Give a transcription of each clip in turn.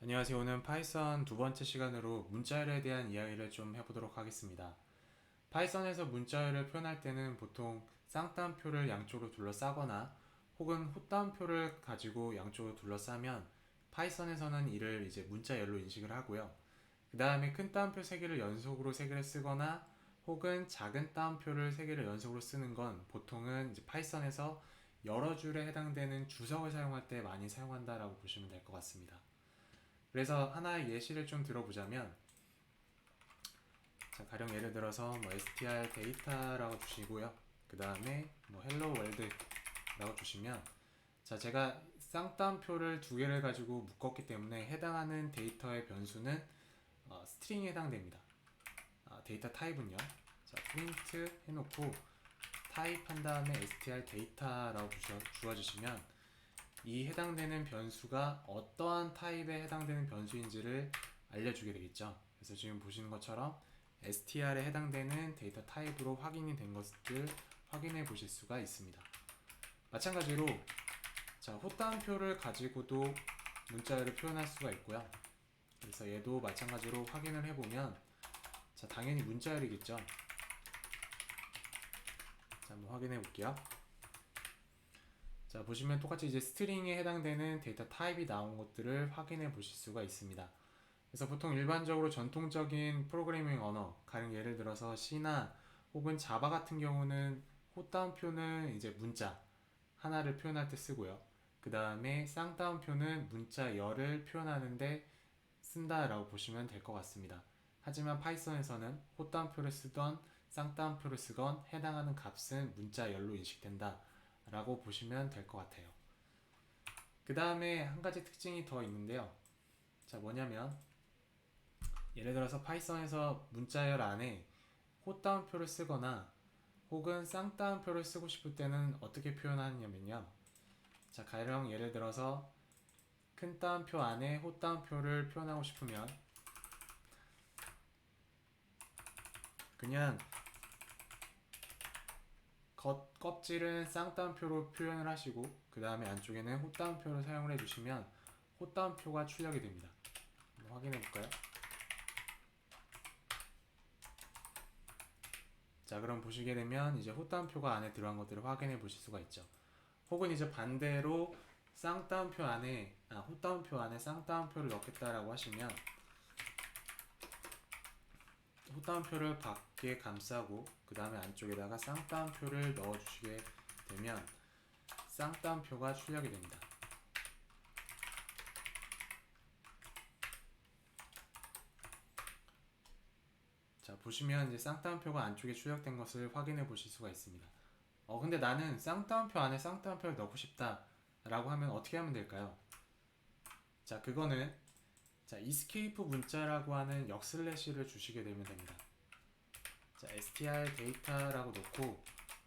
안녕하세요. 오늘 파이썬 두 번째 시간으로 문자열에 대한 이야기를 좀 해보도록 하겠습니다. 파이썬에서 문자열을 표현할 때는 보통 쌍따옴표를 양쪽으로 둘러싸거나 혹은 헛따옴표를 가지고 양쪽으로 둘러싸면 파이썬에서는 이를 이제 문자열로 인식을 하고요. 그 다음에 큰 따옴표 3개를 연속으로 3개를 쓰거나 혹은 작은 따옴표를 3개를 연속으로 쓰는 건 보통은 이제 파이썬에서 여러 줄에 해당되는 주석을 사용할 때 많이 사용한다라고 보시면 될 것 같습니다. 그래서 하나의 예시를 좀 들어보자면, 자, 가령 예를 들어서 뭐 str 데이터라고 주시고요. 그 다음에 뭐 hello world라고 주시면, 자, 제가 쌍따옴표를 두 개를 가지고 묶었기 때문에 해당하는 데이터의 변수는 스트링에 해당됩니다. 데이터 타입은요. 자, 프린트 해놓고 타입 한 다음에 str 데이터라고 주어주시면 이 해당되는 변수가 어떠한 타입에 해당되는 변수인지를 알려주게 되겠죠. 그래서 지금 보시는 것처럼 str에 해당되는 데이터 타입으로 확인이 된 것을 확인해 보실 수가 있습니다. 마찬가지로 자, 헛다운표를 가지고도 문자열을 표현할 수가 있고요. 그래서 얘도 마찬가지로 확인을 해보면 자, 당연히 문자열이겠죠. 자, 한번 확인해 볼게요. 자, 보시면 똑같이 이제 스트링에 해당되는 데이터 타입이 나온 것들을 확인해 보실 수가 있습니다. 그래서 보통 일반적으로 전통적인 프로그래밍 언어, 가령 예를 들어서 C나 혹은 자바 같은 경우는 헛다운표는 이제 문자 하나를 표현할 때 쓰고요. 그 다음에 쌍따옴표는 문자 열을 표현하는데 쓴다라고 보시면 될 것 같습니다. 하지만 파이썬에서는 헛다운표를 쓰던 쌍따옴표를 쓰건 해당하는 값은 문자 열로 인식된다 라고 보시면 될 것 같아요. 그 다음에 한 가지 특징이 더 있는데요. 자, 뭐냐면 예를 들어서 파이썬에서 문자열 안에 헛다운표를 쓰거나 혹은 쌍따옴표를 쓰고 싶을 때는 어떻게 표현하냐면요. 자, 가령 예를 들어서 큰 따옴표 안에 헛다운표를 표현하고 싶으면 그냥 껍질은 쌍따옴표로 표현을 하시고 그 다음에 안쪽에는 헛다운표를 사용을 해주시면 헛다운표가 출력이 됩니다. 한번 확인해 볼까요? 자, 그럼 보시게 되면 이제 헛다운표가 안에 들어간 것들을 확인해 보실 수가 있죠. 혹은 이제 반대로 쌍따옴표 안에 헛다운표 안에 쌍따옴표를 넣겠다라고 하시면 헛다운표를 밖에 감싸고 그 다음에 안쪽에다가 쌍따옴표를 넣어주시게 되면 쌍따옴표가 출력이 됩니다. 자, 보시면 이제 쌍따옴표가 안쪽에 출력된 것을 확인해 보실 수가 있습니다. 근데 나는 쌍따옴표 안에 쌍따옴표를 넣고 싶다 라고 하면 어떻게 하면 될까요? 자, 그거는 자, escape 문자라고 하는 역슬래시를 주시게 되면 됩니다. 자, str 데이터라고 놓고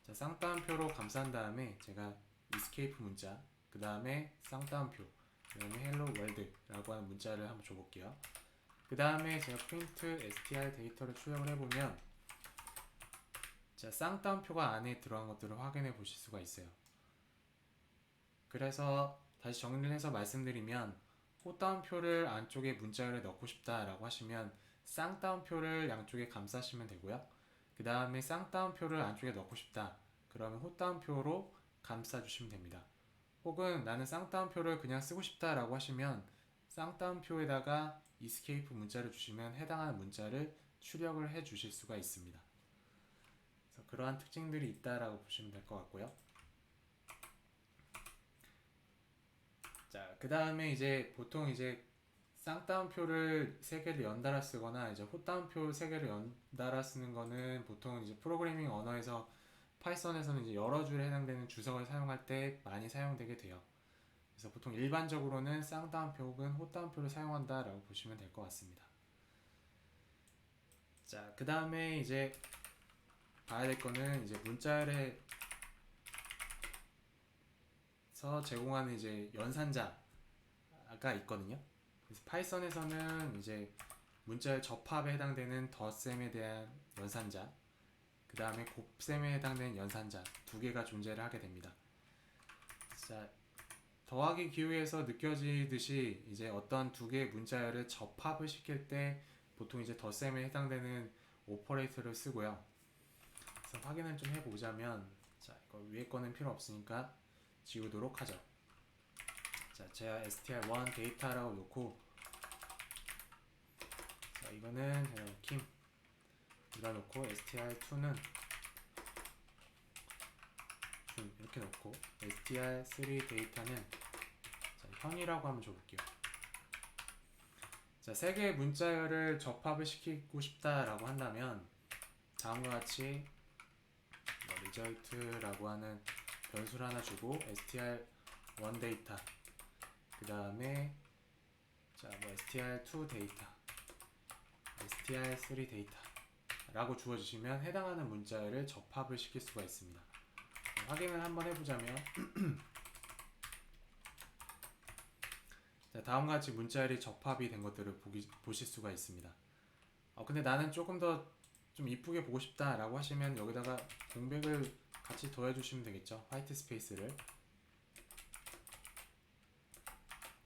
자, 쌍따옴표로 감싼 다음에 제가 escape 문자 그 다음에 쌍따옴표 그 다음에 hello world 라고 하는 문자를 한번 줘볼게요. 그 다음에 제가 print str 데이터를 출력을 해보면 자, 쌍따옴표가 안에 들어간 것들을 확인해 보실 수가 있어요. 그래서 다시 정리를 해서 말씀드리면 헛다운표를 안쪽에 문자열에 넣고 싶다라고 하시면 쌍따옴표를 양쪽에 감싸시면 되고요. 그 다음에 쌍따옴표를 안쪽에 넣고 싶다. 그러면 헛다운표로 감싸주시면 됩니다. 혹은 나는 쌍따옴표를 그냥 쓰고 싶다라고 하시면 쌍따옴표에다가 escape 문자를 주시면 해당하는 문자를 출력을 해 주실 수가 있습니다. 그래서 그러한 특징들이 있다라고 보시면 될 것 같고요. 자, 그 다음에 이제 보통 이제 쌍따옴표를 세 개를 연달아 쓰거나 이제 헛따옴표 세 개를 연달아 쓰는 거는 보통 이제 프로그래밍 언어에서 파이썬에서는 이제 여러 줄에 해당되는 주석을 사용할 때 많이 사용되게 돼요. 그래서 보통 일반적으로는 쌍따옴표 혹은 헛따옴표를 사용한다라고 보시면 될 것 같습니다. 자, 그 다음에 이제 봐야 될 거는 이제 문자열에서 제공하는 이제 연산자가 있거든요. 그래서 파이썬에서는 이제 문자열 접합에 해당되는 덧셈에 대한 연산자, 그 다음에 곱셈에 해당되는 연산자 두 개가 존재를 하게 됩니다. 자, 더하기 기호에서 느껴지듯이 이제 어떤 두 개의 문자열을 접합을 시킬 때 보통 이제 덧셈에 해당되는 오퍼레이터를 쓰고요. 그래서 확인을 좀 해보자면, 자, 이거 위에 거는 필요 없으니까 지우도록 하죠. 자, 제가 str1 데이터라고 놓고, 자, 이거는 그냥 킴 밀어놓고 str2는 준 이렇게 놓고, str3 데이터는 자, 현이라고 한번 줘볼게요. 자, 세 개의 문자열을 접합을 시키고 싶다라고 한다면 다음과 같이 result라고 하는 변수를 하나 주고 str1 데이터, 그 다음에 str2 데이터, str3 데이터 라고 주어주시면 해당하는 문자열을 접합을 시킬 수가 있습니다. 확인을 한번 해보자면 자, 다음과 같이 문자열이 접합이 된 것들을 보실 수가 있습니다. 근데 나는 조금 더 좀 이쁘게 보고 싶다 라고 하시면 여기다가 공백을 같이 더해주시면 되겠죠. 화이트 스페이스를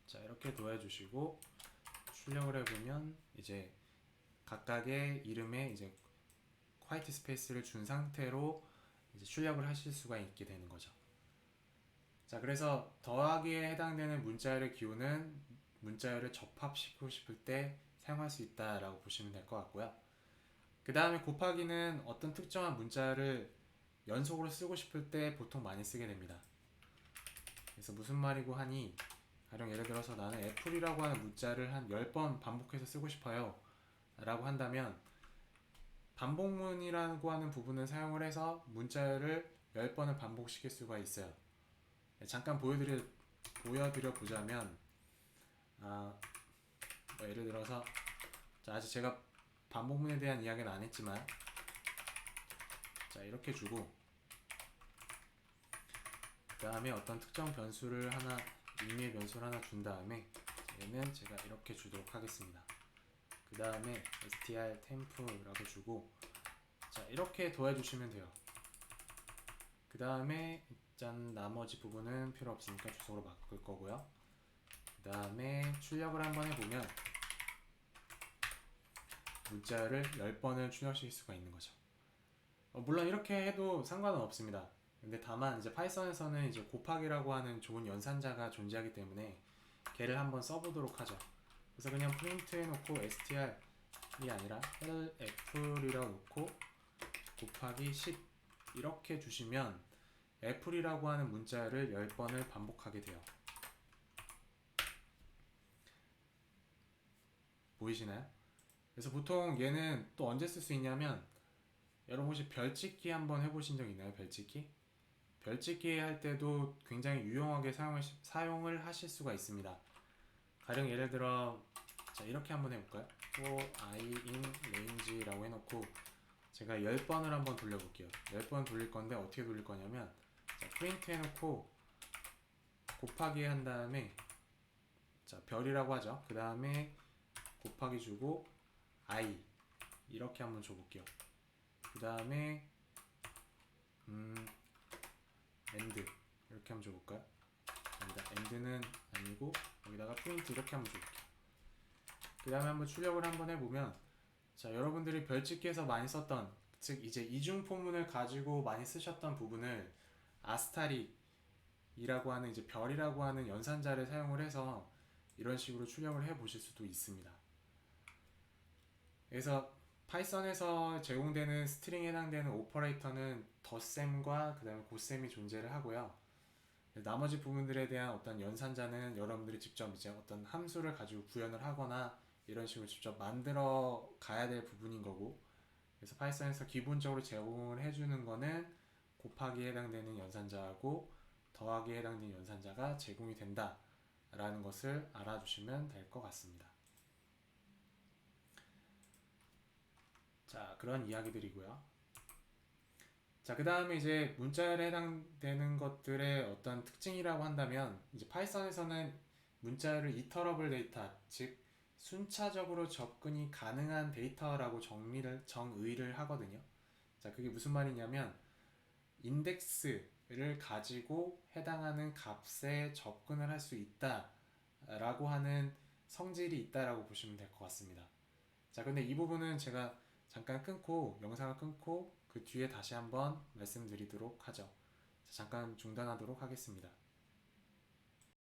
자, 이렇게 더해주시고 출력을 해보면 이제 각각의 이름에 이제 화이트 스페이스를 준 상태로 이제 출력을 하실 수가 있게 되는 거죠. 자, 그래서 더하기에 해당되는 문자열의 기호는 문자열을 접합시키고 싶을 때 사용할 수 있다라고 보시면 될 것 같고요. 그 다음에 곱하기는 어떤 특정한 문자를 연속으로 쓰고 싶을 때 보통 많이 쓰게 됩니다. 그래서 무슨 말이고 하니, 가령 예를 들어서 나는 애플이라고 하는 문자를 한 10번 반복해서 쓰고 싶어요 라고 한다면 반복문이라고 하는 부분을 사용을 해서 문자를 10번을 반복시킬 수가 있어요. 잠깐 보여드려 보자면, 예를 들어서 아직 제가 반복문에 대한 이야기는 안 했지만, 자, 이렇게 주고 그 다음에 어떤 특정 변수를 하나, 의미의 변수를 하나 준 다음에 얘는 제가 이렇게 주도록 하겠습니다. 그 다음에 strtemp라고 주고, 자, 이렇게 더해주시면 돼요. 그 다음에 일단 나머지 부분은 필요 없으니까 주소로 바꿀 거고요. 그 다음에 출력을 한번 해보면 문자를 10번을 출력시킬 수가 있는 거죠. 물론 이렇게 해도 상관은 없습니다. 근데 다만 이제 파이썬에서는 이제 곱하기라고 하는 좋은 연산자가 존재하기 때문에 걔를 한번 써보도록 하죠. 그래서 그냥 프린트 해놓고 str이 아니라 lf이라고 놓고 곱하기 10 이렇게 주시면 애플이라고 하는 문자를 10번을 반복하게 돼요. 보이시나요? 그래서 보통 얘는 또 언제 쓸 수 있냐면, 여러분 혹시 별짓기 한번 해보신 적 있나요? 별짓기? 별짓기 할 때도 굉장히 유용하게 사용을 하실 수가 있습니다. 가령 예를 들어, 자, 이렇게 한번 해볼까요? for I in range라고 해놓고 제가 10번을 한번 돌려볼게요. 10번 돌릴 건데 어떻게 돌릴 거냐면, 자, 프린트 해놓고 곱하기 한 다음에, 자, 별이라고 하죠. 그 다음에 곱하기 주고 I 이렇게 한번 줘볼게요. 그 다음에 AND 이렇게 한번 줘볼까요? 아니다, AND는 아니고 여기다가 프린트 이렇게 한번 줘볼게요. 그 다음에 한번 출력을 한번 해보면, 자, 여러분들이 별짓기에서 많이 썼던, 즉 이제 이중 포문을 가지고 많이 쓰셨던 부분을 아스타릭이라고 하는 이제 별이라고 하는 연산자를 사용을 해서 이런 식으로 출력을 해 보실 수도 있습니다. 그래서 파이썬에서 제공되는 스트링에 해당되는 오퍼레이터는 덧셈과 그 다음에 곱셈이 존재를 하고요. 나머지 부분들에 대한 어떤 연산자는 여러분들이 직접 이제 어떤 함수를 가지고 구현을 하거나 이런 식으로 직접 만들어 가야 될 부분인 거고, 그래서 파이썬에서 기본적으로 제공을 해주는 거는 곱하기에 해당되는 연산자하고 더하기에 해당되는 연산자가 제공이 된다 라는 것을 알아주시면 될 것 같습니다. 자, 그런 이야기들이고요. 자, 그 다음에 이제 문자열에 해당되는 것들의 어떤 특징이라고 한다면, 이제 파이썬에서는 문자열을 이터러블 데이터, 즉 순차적으로 접근이 가능한 데이터라고 정의를 하거든요. 자, 그게 무슨 말이냐면, 인덱스, 를 가지고 해당하는 값에 접근을 할 수 있다라고 하는 성질이 있다라고 보시면 될 것 같습니다. 자, 근데 이 부분은 제가 잠깐 끊고 영상을 끊고 그 뒤에 다시 한번 말씀드리도록 하죠. 자, 잠깐 중단하도록 하겠습니다.